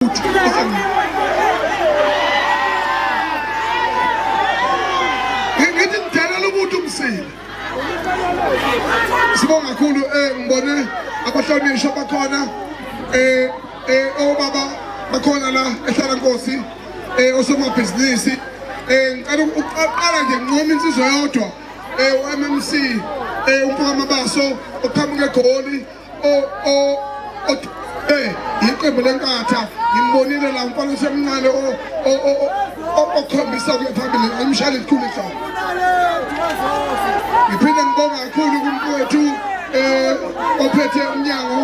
futhi ngithi ngidala umuntu umsile sibonga kakhulu ngibone abahlonishwa bakhona obaba bakhona la ehlala Nkosi osomabhizinisi ngicela uqala nje nqoma insizwa yodwa MMC umfaka Mabaso oqhamuke eGoli iqembu lenkatha ngimbonile la umfana osemncane okhombisa ukuya phambili ayimshaya likhulu ehloko ngiphinde ngibonga kakhulu kumfowethu ophethe umnyango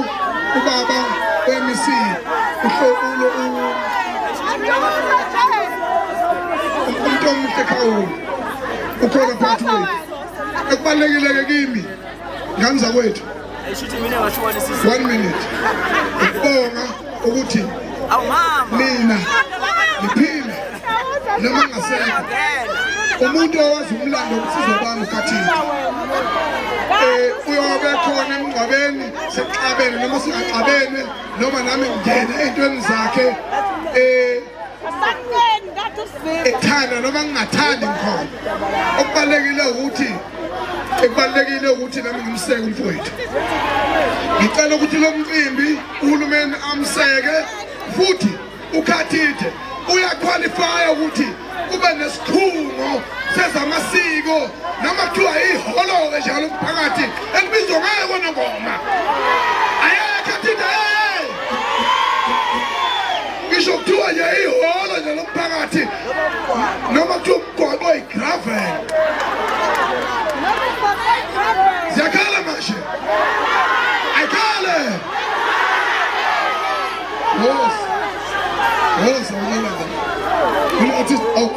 ubaba weMC uhlolo umuntu omuhle kakhulu ukhona phakathi kwethu ekubalekile kimi ngani zakwethu 1 minute ukubonga ukuthi mina ngiphile noma ngasekho umuntu owazi umlando ukusizwa kwami uKhathini uyobe khona emngcwabeni sexabene noma singaxabene noma nami ngene ezintweni zakhe ethanda noma ngingathandi ngikhona okubalekile ukuthi nami ngimseke umfowethu ngicela ukuthi lo mcimbi uhulumeni amseke futhi uKhathide uyaqualify ukuthi kube nesikhungo sezamasiko noma kuthiwa iholo njalo umphakathi elibizwa ngayo nongoma ayekhathide ngisho kuthiwa nje iholo njalo umphakathi noma kuthiwa umgwaqo oyigravel ziyakhala manje ayikhala Yes,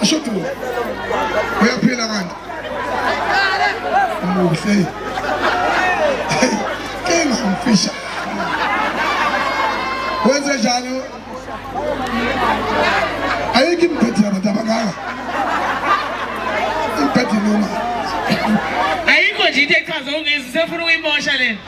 I should do. We are paying around. I'm say. Game on Fisher. Where's the channel? I give him petty on the Tabagara. Petty no man. I go to take us on his suffering emotion.